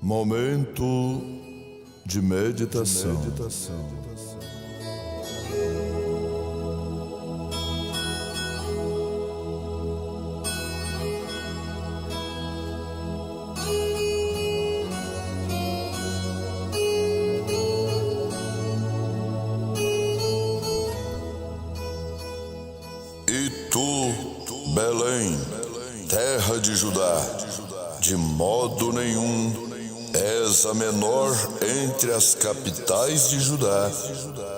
Momento de meditação. E tu, Belém, terra de Judá, de modo nenhum és a menor entre as capitais de Judá,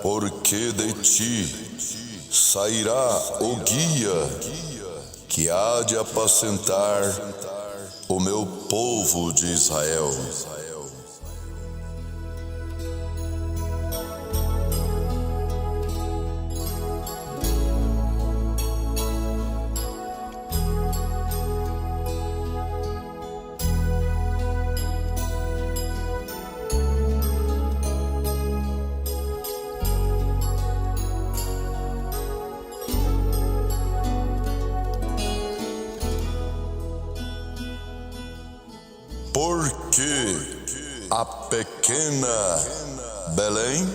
porque de ti sairá o guia que há de apacentar o meu povo de Israel. Porque a pequena Belém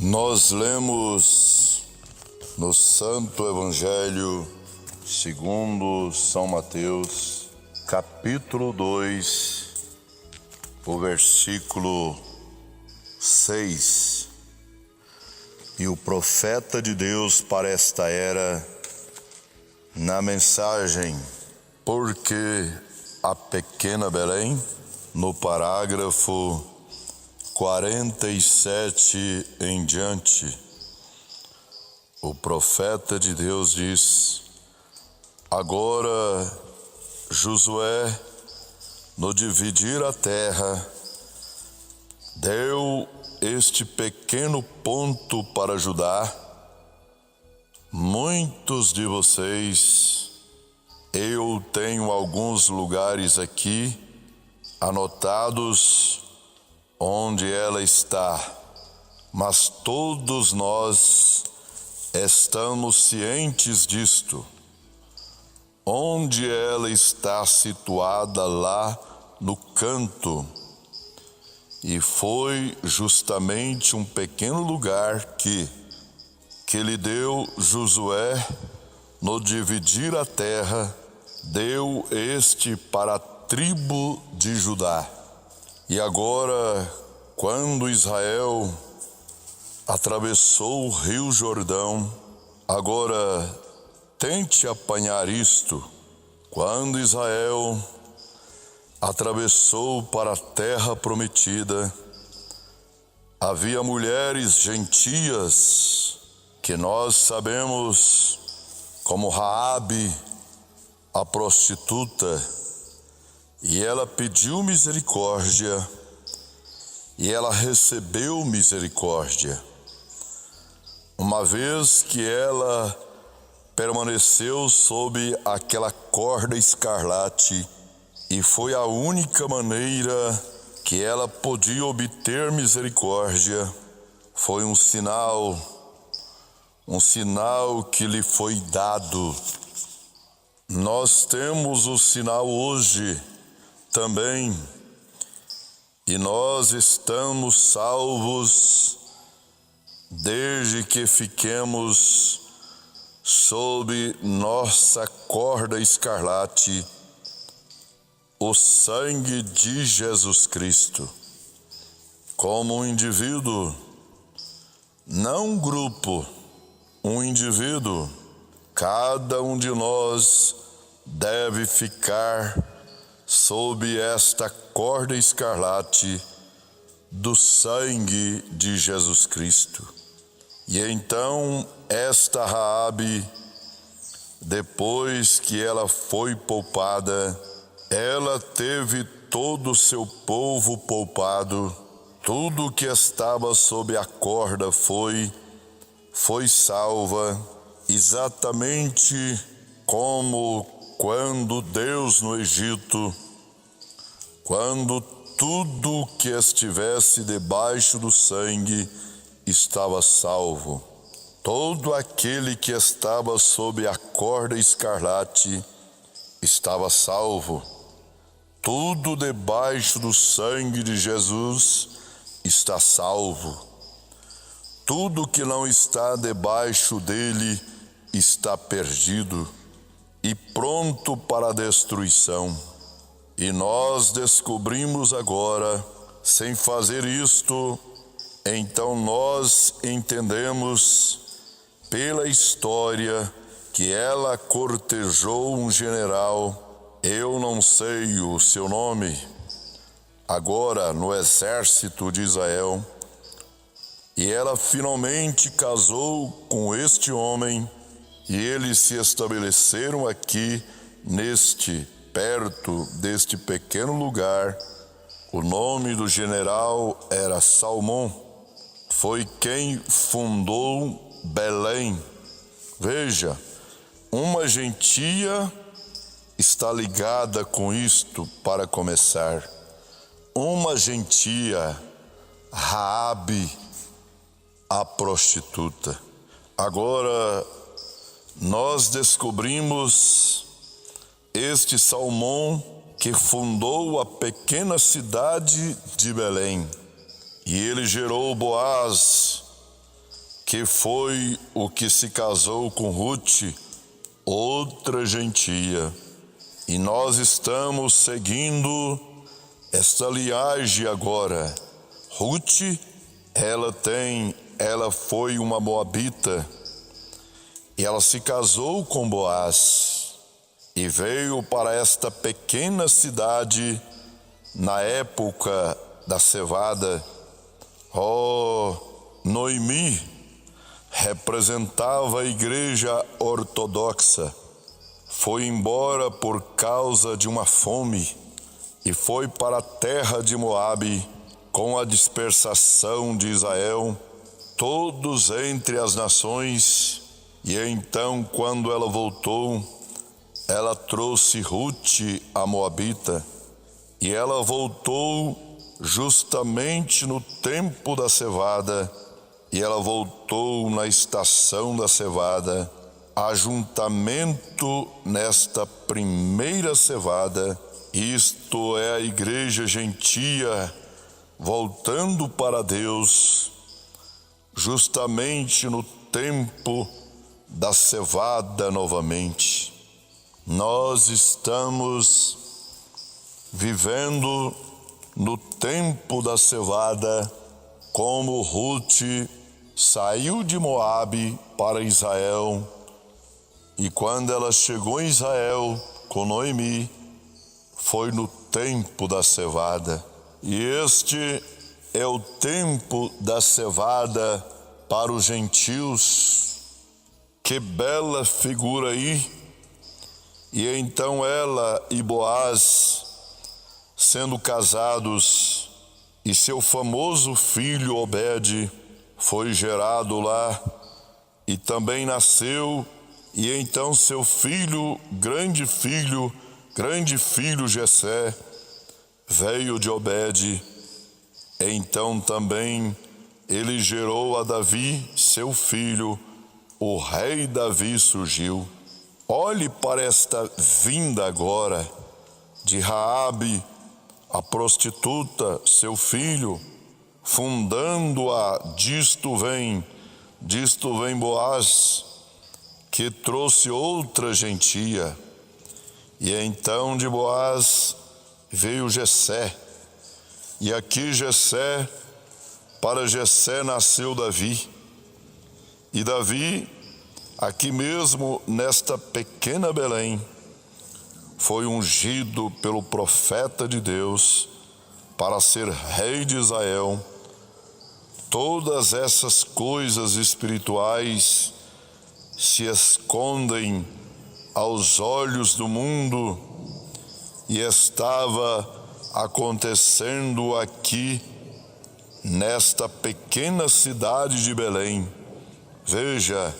nós lemos no Santo Evangelho segundo São Mateus, capítulo 2, o versículo 6. E o profeta de Deus para esta era, na mensagem Porque a pequena Belém, no parágrafo 47 em diante, o profeta de Deus diz: agora Josué, no dividir a terra, deu este pequeno ponto para Judá. Muitos de vocês, eu tenho alguns lugares aqui anotados onde ela está, mas todos nós estamos cientes disto. Onde ela está situada lá no canto, e foi justamente um pequeno lugar que lhe deu Josué no dividir a terra, deu este para a tribo de Judá. E agora, quando Israel atravessou o Rio Jordão, agora tente apanhar isto. Quando Israel atravessou para a terra prometida, havia mulheres gentias, que nós sabemos como Raabe, a prostituta, e ela pediu misericórdia, e ela recebeu misericórdia, uma vez que ela permaneceu sob aquela corda escarlate, e foi a única maneira que ela podia obter misericórdia. Foi um sinal que lhe foi dado. Nós temos o sinal hoje também, e nós estamos salvos desde que fiquemos sob nossa corda escarlate, o sangue de Jesus Cristo. Como um indivíduo, não um grupo, um indivíduo, cada um de nós deve ficar sob esta corda escarlate do sangue de Jesus Cristo. E então esta Raabe, depois que ela foi poupada, ela teve todo o seu povo poupado, tudo que estava sob a corda foi salva, exatamente como quando Deus no Egito, quando tudo que estivesse debaixo do sangue estava salvo. Todo aquele que estava sob a corda escarlate estava salvo. Tudo debaixo do sangue de Jesus está salvo. Tudo que não está debaixo dele está perdido e pronto para a destruição. E nós descobrimos agora, sem fazer isto, então nós entendemos pela história que ela cortejou um general, eu não sei o seu nome, agora no exército de Israel, e ela finalmente casou com este homem, e eles se estabeleceram aqui perto deste pequeno lugar. O nome do general era Salmão, foi quem fundou Belém. Veja, uma gentia está ligada com isto para começar. Uma gentia, Raabe, a prostituta. Agora, nós descobrimos este Salmão que fundou a pequena cidade de Belém. E ele gerou Boaz, que foi o que se casou com Ruth, outra gentia. E nós estamos seguindo esta linhagem agora. Ruth, ela foi uma moabita, e ela se casou com Boaz, e veio para esta pequena cidade na época da cevada. Noemi representava a igreja ortodoxa, foi embora por causa de uma fome e foi para a terra de Moabe com a dispersação de Israel, todos entre as nações. E então, quando ela voltou, ela trouxe Ruth, a moabita, e ela voltou justamente no tempo da cevada. E ela voltou na estação da cevada, ajuntamento nesta primeira cevada, isto é a igreja gentia, voltando para Deus, justamente no tempo da cevada novamente. Nós estamos vivendo no tempo da cevada, como Ruth saiu de Moabe para Israel, e quando ela chegou em Israel com Noemi, foi no tempo da cevada. E este é o tempo da cevada para os gentios. Que bela figura aí! E então ela e Boaz, sendo casados, e seu famoso filho Obed foi gerado lá, e também nasceu, e então seu grande filho Jessé, veio de Obed. Então também ele gerou a Davi, seu filho, o rei Davi surgiu. Olhe para esta vinda agora de Raabe, a prostituta, seu filho, fundando-a, disto vem Boaz, que trouxe outra gentia. E então de Boaz veio Jessé, e aqui para Jessé nasceu Davi. E Davi, aqui mesmo nesta pequena Belém, foi ungido pelo profeta de Deus para ser rei de Israel. Todas essas coisas espirituais se escondem aos olhos do mundo, e estava acontecendo aqui, nesta pequena cidade de Belém. Veja,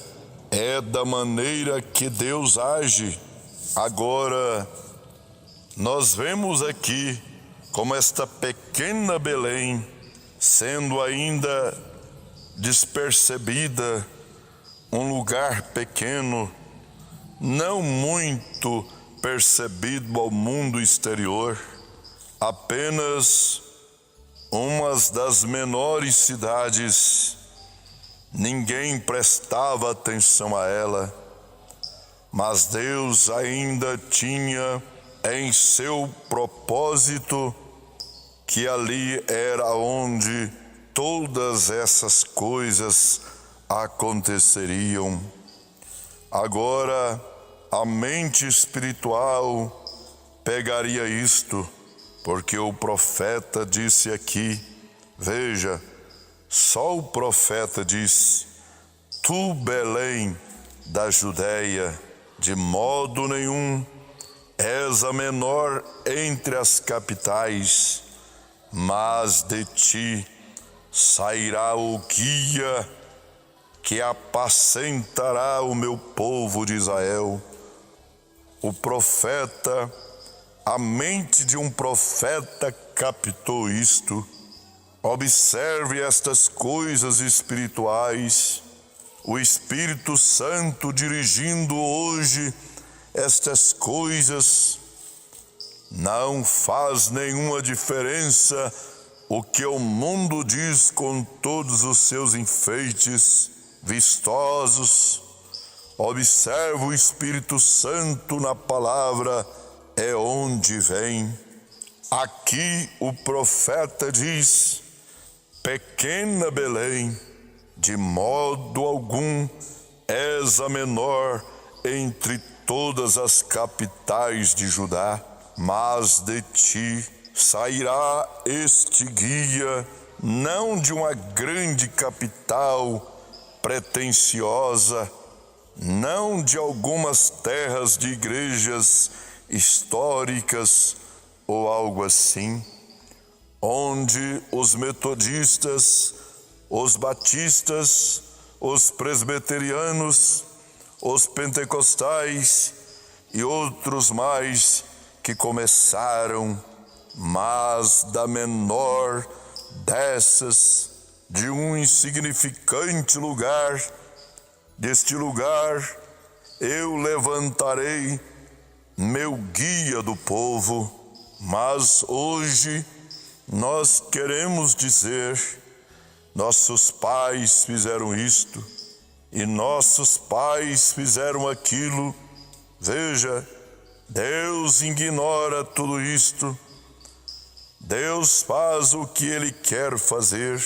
é da maneira que Deus age. Agora, nós vemos aqui como esta pequena Belém, sendo ainda despercebida, um lugar pequeno, não muito percebido ao mundo exterior, apenas uma das menores cidades. Ninguém prestava atenção a ela, mas Deus ainda tinha em seu propósito que ali era onde todas essas coisas aconteceriam. Agora, a mente espiritual pegaria isto, porque o profeta disse aqui, veja, só o profeta diz: tu, Belém da Judeia, de modo nenhum és a menor entre as capitais, mas de ti sairá o guia que apacentará o meu povo de Israel. O profeta, a mente de um profeta captou isto. Observe estas coisas espirituais, o Espírito Santo dirigindo hoje estas coisas. Não faz nenhuma diferença o que o mundo diz com todos os seus enfeites vistosos. Observe o Espírito Santo na palavra, é onde vem. Aqui o profeta diz: pequena Belém, de modo algum és a menor entre todas as capitais de Judá, mas de ti sairá este guia, não de uma grande capital pretensiosa, não de algumas terras de igrejas históricas ou algo assim, onde os metodistas, os batistas, os presbiterianos, os pentecostais e outros mais que começaram, mas da menor dessas, de um insignificante lugar, deste lugar eu levantarei meu guia do povo. Mas hoje nós queremos dizer, nossos pais fizeram isto e nossos pais fizeram aquilo. Veja, Deus ignora tudo isto. Deus faz o que Ele quer fazer.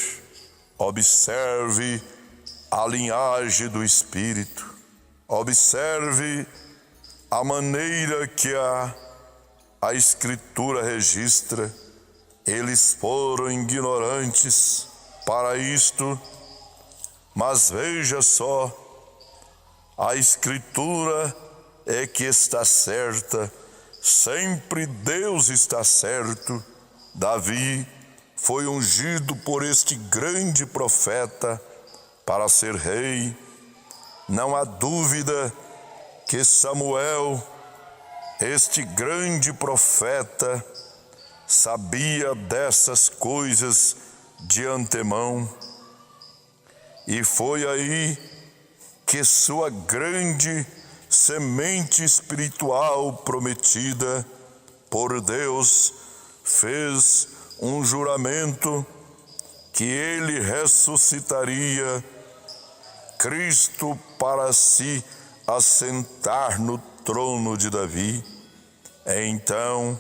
Observe a linhagem do Espírito. Observe a maneira que a Escritura registra. Eles foram ignorantes para isto, mas veja só, a Escritura é que está certa, sempre Deus está certo. Davi foi ungido por este grande profeta para ser rei. Não há dúvida que Samuel, este grande profeta, sabia dessas coisas de antemão, e foi aí que sua grande semente espiritual prometida por Deus fez um juramento que ele ressuscitaria Cristo para se assentar no trono de Davi. Então,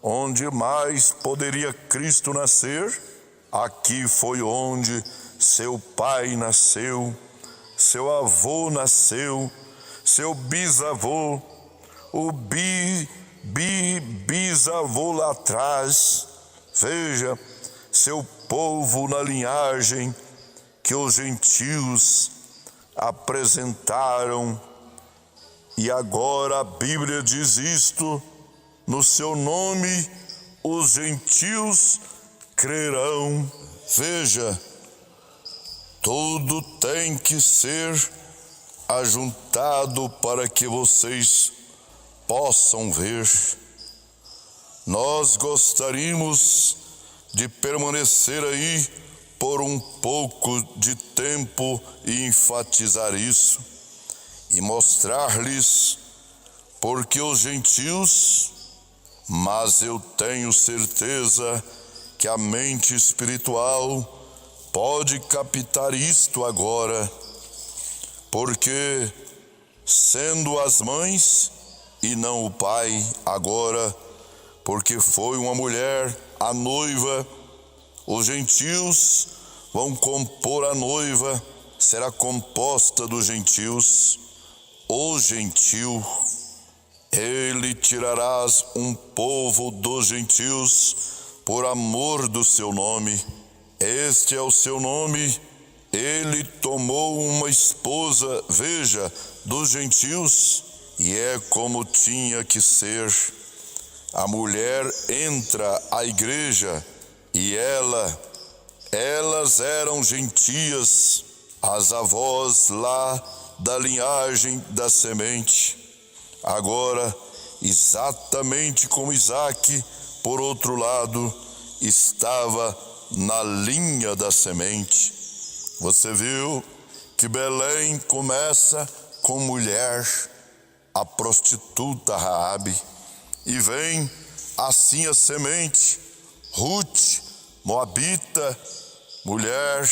onde mais poderia Cristo nascer? Aqui foi onde seu pai nasceu, seu avô nasceu, seu bisavô, o bisavô lá atrás. Veja, seu povo na linhagem que os gentios apresentaram, e agora a Bíblia diz isto: no seu nome os gentios crerão. Veja, tudo tem que ser ajuntado para que vocês possam ver. Nós gostaríamos de permanecer aí por um pouco de tempo e enfatizar isso e mostrar-lhes porque os gentios, mas eu tenho certeza que a mente espiritual pode captar isto agora, porque sendo as mães e não o pai agora, porque foi uma mulher a noiva, os gentios vão compor a noiva, será composta dos gentios. O gentil, ele tirarás um povo dos gentios por amor do seu nome. Este é o seu nome. Ele tomou uma esposa, veja, dos gentios, e é como tinha que ser. A mulher entra à igreja e elas eram gentias, as avós lá da linhagem da semente. Agora, exatamente como Isaque, por outro lado, estava na linha da semente. Você viu que Belém começa com mulher, a prostituta Raabe, e vem assim a semente, Ruth, moabita, mulher,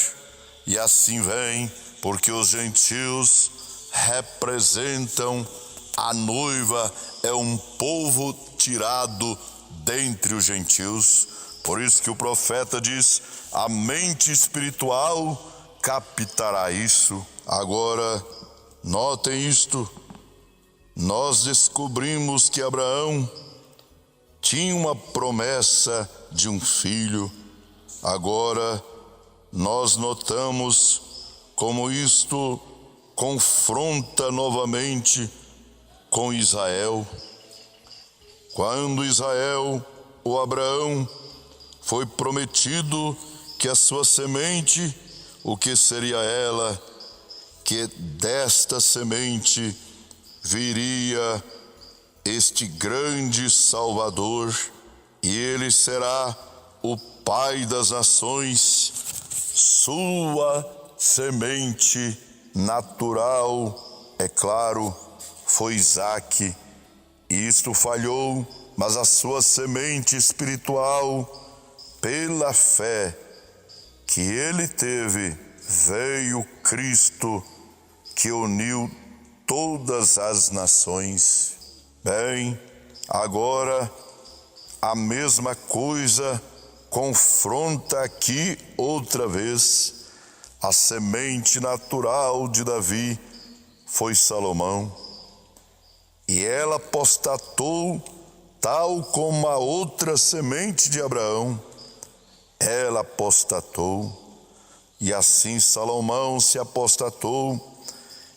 e assim vem, porque os gentios representam a noiva, é um povo tirado dentre os gentios. Por isso que o profeta diz: a mente espiritual captará isso. Agora, notem isto, nós descobrimos que Abraão tinha uma promessa de um filho. Agora, nós notamos como isto confronta novamente com Israel. Quando Israel, o Abraão, foi prometido que a sua semente, o que seria ela? Que desta semente viria este grande Salvador, e ele será o Pai das nações. Sua semente natural, é claro, foi Isaque, e isto falhou, mas a sua semente espiritual, pela fé que ele teve, veio Cristo, que uniu todas as nações. Bem, agora a mesma coisa confronta aqui outra vez. A semente natural de Davi foi Salomão, e ela apostatou tal como a outra semente de Abraão. Ela apostatou, e assim Salomão se apostatou.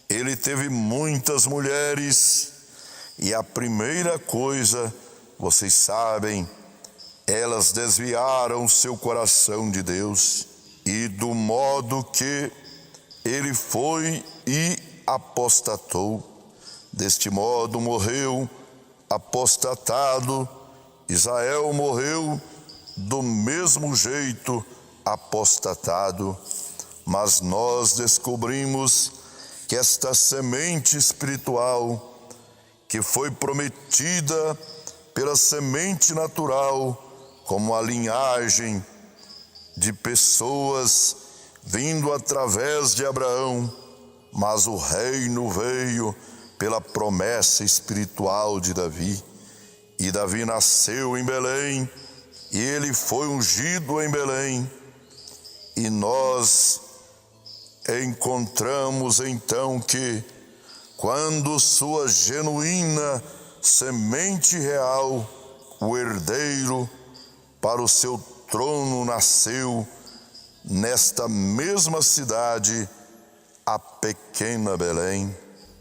Ele teve muitas mulheres, e a primeira coisa, vocês sabem, elas desviaram seu coração de Deus, e do modo que ele foi e apostatou, deste modo morreu apostatado. Israel morreu do mesmo jeito apostatado, mas nós descobrimos que esta semente espiritual, que foi prometida pela semente natural, como a linhagem de pessoas vindo através de Abraão, mas o reino veio pela promessa espiritual de Davi. E Davi nasceu em Belém, e ele foi ungido em Belém, e nós encontramos então que, quando sua genuína semente real, o herdeiro para o seu trono nasceu nesta mesma cidade, a pequena Belém,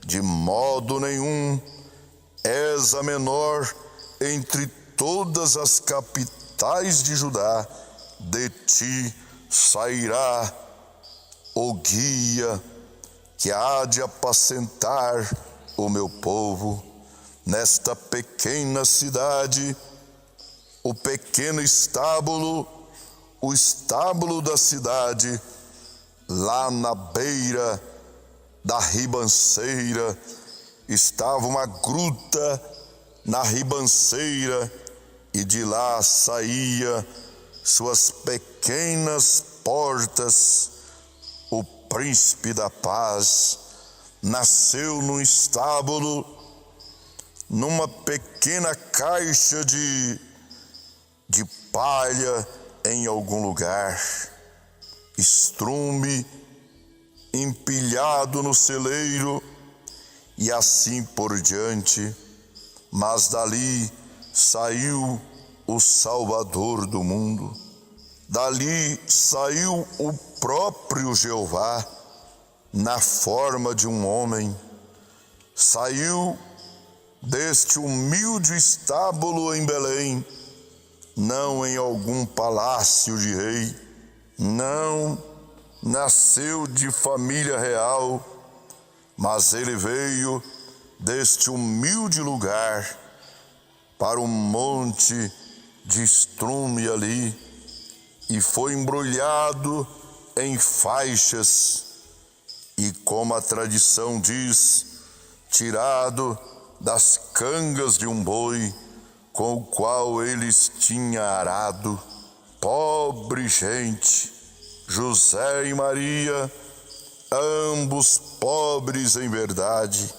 de modo nenhum és a menor entre todas as capitais de Judá. De ti sairá o guia que há de apacentar o meu povo. Nesta pequena cidade, o pequeno estábulo, o estábulo da cidade, lá na beira da ribanceira, estava uma gruta na ribanceira, e de lá saía suas pequenas portas. O príncipe da paz nasceu num estábulo, numa pequena caixa de palha em algum lugar, estrume empilhado no celeiro, e assim por diante. Mas dali saiu o Salvador do mundo, dali saiu o próprio Jeová, na forma de um homem. Saiu deste humilde estábulo em Belém, não em algum palácio de rei, não nasceu de família real, mas ele veio deste humilde lugar para um monte de estrume ali, e foi embrulhado em faixas, e como a tradição diz, tirado das cangas de um boi com o qual eles tinham arado. Pobre gente, José e Maria, ambos pobres em verdade,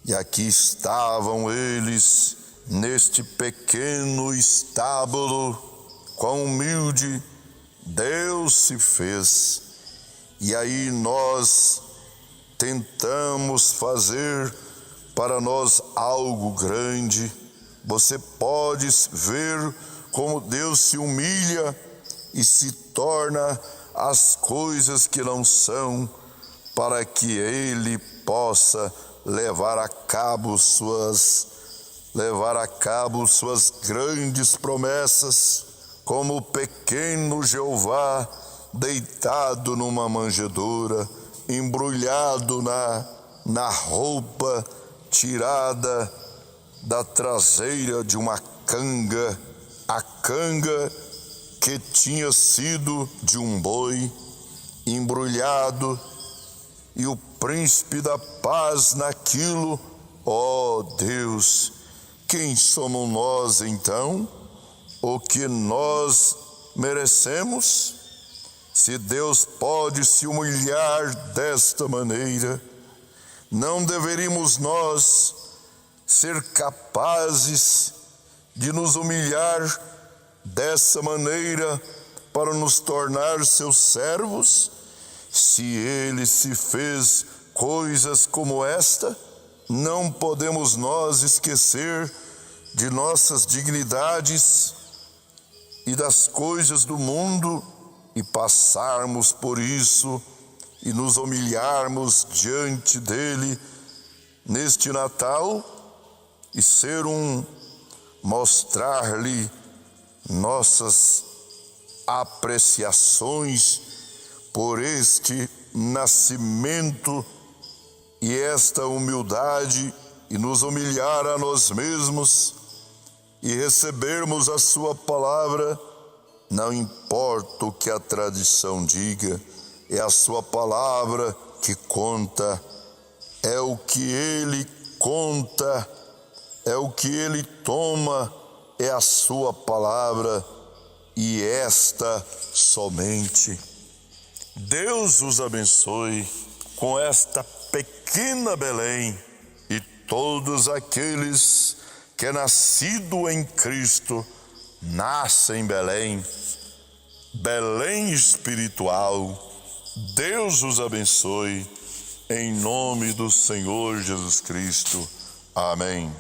e aqui estavam eles neste pequeno estábulo. Quão humilde Deus se fez. E aí nós tentamos fazer para nós algo grande. Você pode ver como Deus se humilha e se torna as coisas que não são, para que Ele possa levar a cabo suas grandes promessas, como o pequeno Jeová deitado numa manjedoura, embrulhado na roupa tirada da traseira de uma canga, a canga que tinha sido de um boi, embrulhado, e o príncipe da paz naquilo. Ó Deus, quem somos nós então? O que nós merecemos? Se Deus pode se humilhar desta maneira, não deveríamos nós ser capazes de nos humilhar dessa maneira para nos tornar seus servos? Se Ele se fez coisas como esta, não podemos nós esquecer de nossas dignidades e das coisas do mundo e passarmos por isso e nos humilharmos diante dele neste Natal e mostrar-lhe nossas apreciações por este nascimento e esta humildade, e nos humilhar a nós mesmos e recebermos a sua palavra. Não importa o que a tradição diga, é a sua palavra que conta, é o que ele conta, é o que ele toma, é a sua palavra, e esta somente. Deus os abençoe com esta pequena Belém, e todos aqueles que nascido em Cristo nascem em Belém, Belém espiritual. Deus os abençoe, em nome do Senhor Jesus Cristo. Amém.